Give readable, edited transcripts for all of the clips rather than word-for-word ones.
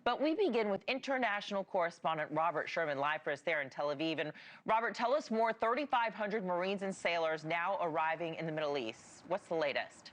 But we begin with international correspondent Robert Sherman, live for us there in Tel Aviv. And Robert, tell us more. 3,500 Marines and sailors now arriving in the Middle East. What's the latest?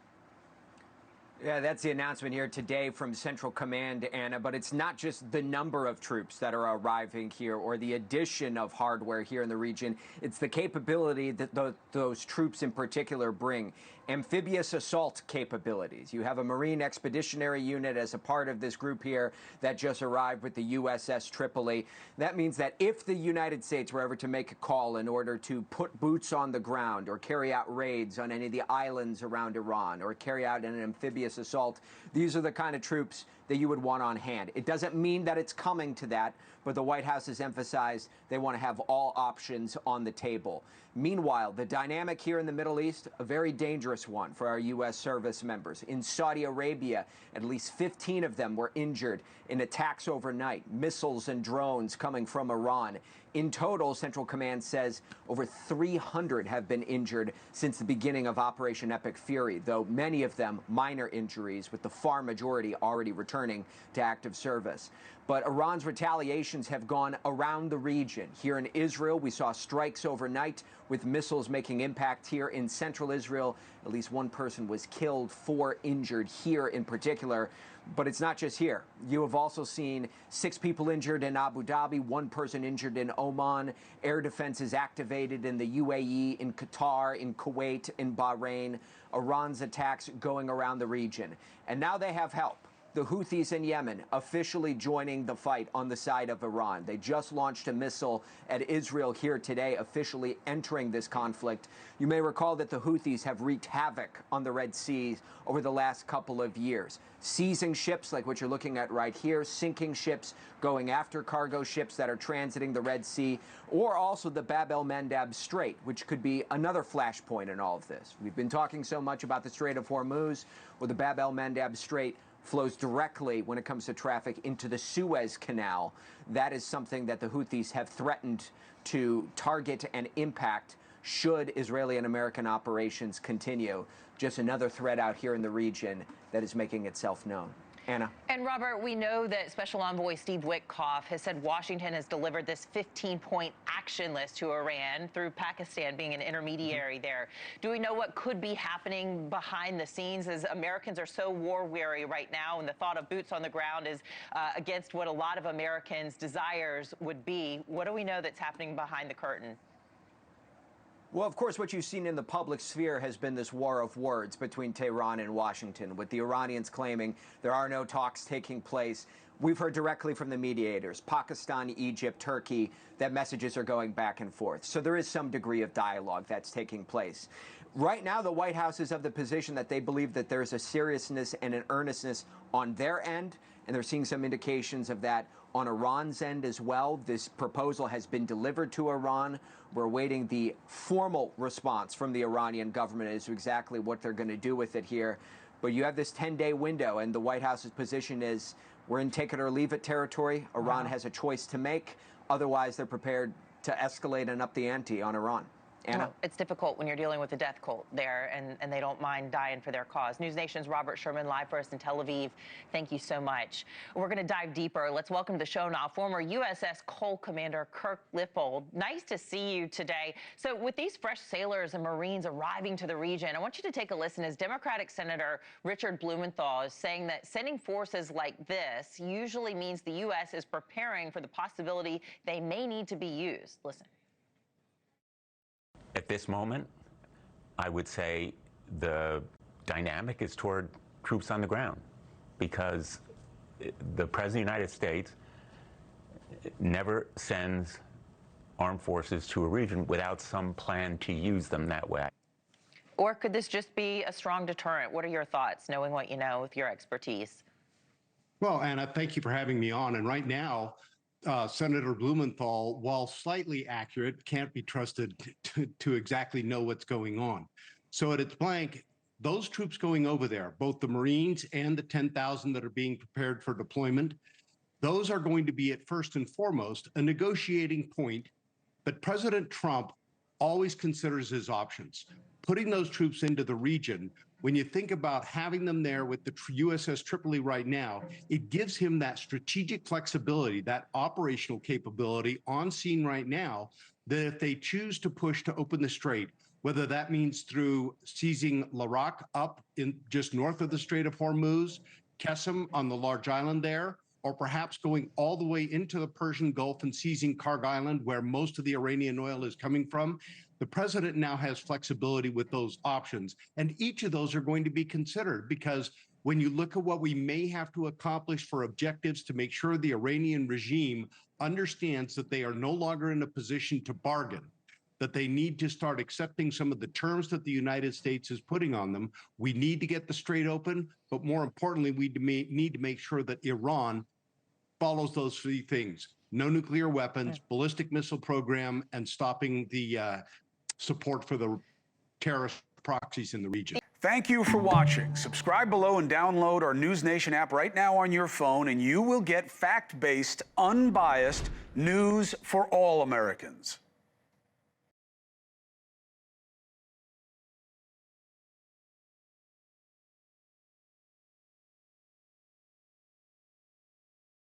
Yeah, that's the announcement here today from Central Command, Anna. But it's not just the number of troops that are arriving here or the addition of hardware here in the region. It's the capability that those troops in particular bring. Amphibious assault capabilities. You have a Marine Expeditionary Unit as a part of this group here that just arrived with the USS Tripoli. That means that if the United States were ever to make a call in order to put boots on the ground or carry out raids on any of the islands around Iran or carry out an amphibious assault, these are the kind of troops that you would want on hand. It doesn't mean that it's coming to that, but the White House has emphasized they want to have all options on the table. Meanwhile, the dynamic here in the Middle East, a very dangerous one for our U.S. service members. In Saudi Arabia, at least 15 of them were injured in attacks overnight, missiles and drones coming from Iran. In total, Central Command says over 300 have been injured since the beginning of Operation Epic Fury, though many of them minor injuries, with the far majority already returning to active service. But Iran's retaliations have gone around the region. Here in Israel, we saw strikes overnight with missiles making impact here in central Israel. At least one person was killed, 4 injured here in particular. But it's not just here. You have also seen 6 people injured in Abu Dhabi, 1 person injured in Oman. Air defense is activated in the UAE, in Qatar, in Kuwait, in Bahrain. Iran's attacks going around the region. And now they have help. The Houthis in Yemen officially joining the fight on the side of Iran. They just launched a missile at Israel here today, officially entering this conflict. You may recall that the Houthis have wreaked havoc on the Red Sea over the last couple of years, seizing ships like what you're looking at right here, sinking ships, going after cargo ships that are transiting the Red Sea, or also the Bab el-Mandeb Strait, which could be another flashpoint in all of this. We've been talking so much about the Strait of Hormuz, or the Bab el-Mandeb Strait flows directly, when it comes to traffic, into the Suez Canal. That is something that the Houthis have threatened to target and impact should Israeli and American operations continue. Just another threat out here in the region that is making itself known. Anna. And Robert, we know that Special Envoy Steve Witkoff has said Washington has delivered this 15-point action list to Iran, through Pakistan being an intermediary there. Do we know what could be happening behind the scenes, as Americans are so war-weary right now, and the thought of boots on the ground is against what a lot of Americans' desires would be? What do we know that's happening behind the curtain? Well, of course, what you've seen in the public sphere has been this war of words between Tehran and Washington, with the Iranians claiming there are no talks taking place. We've heard directly from the mediators, Pakistan, Egypt, Turkey, that messages are going back and forth. So there is some degree of dialogue that's taking place. Right now, the White House is of the position that they believe that there's a seriousness and an earnestness on their end, and they're seeing some indications of that on Iran's end as well. This proposal has been delivered to Iran. We're awaiting the formal response from the Iranian government as to exactly what they're going to do with it here. But you have this 10-day window, and the White House's position is we're in take it or leave it territory. Iran has a choice to make. Otherwise, they're prepared to escalate and up the ante on Iran. Anna? Well, it's difficult when you're dealing with a death cult there, and they don't mind dying for their cause. NewsNation's Robert Sherman, live for us in Tel Aviv. Thank you so much. We're going to dive deeper. Let's welcome to the show now former USS Cole Commander Kirk Lippold. Nice to see you today. So with these fresh sailors and Marines arriving to the region, I want you to take a listen as Democratic Senator Richard Blumenthal is saying that sending forces like this usually means the U.S. is preparing for the possibility they may need to be used. Listen. At this moment, I would say the dynamic is toward troops on the ground, because the President of the United States never sends armed forces to a region without some plan to use them that way. Or could this just be a strong deterrent? What are your thoughts, knowing what you know with your expertise? Well, Anna, thank you for having me on. And right now, Senator Blumenthal, while slightly accurate, can't be trusted to exactly know what's going on. So at its blank, those troops going over there, both the Marines and the 10,000 that are being prepared for deployment, those are going to be at first and foremost a negotiating point. But President Trump always considers his options. Putting those troops into the region When you think about having them there with the USS Tripoli right now, it gives him that strategic flexibility, that operational capability on scene right now, that if they choose to push to open the strait, whether that means through seizing Larak up in just north of the Strait of Hormuz, Qesem on the large island there, or perhaps going all the way into the Persian Gulf and seizing Karg Island, where most of the Iranian oil is coming from, the president now has flexibility with those options. And each of those are going to be considered, because when you look at what we may have to accomplish for objectives to make sure the Iranian regime understands that they are no longer in a position to bargain, that they need to start accepting some of the terms that the United States is putting on them. We need to get the strait open, but more importantly, we need to make sure that Iran follows those three things: no nuclear weapons, ballistic missile program, and stopping the support for the terrorist proxies in the region. Thank you for watching. Subscribe below and download our NewsNation app right now on your phone, and you will get fact-based, unbiased news for all Americans.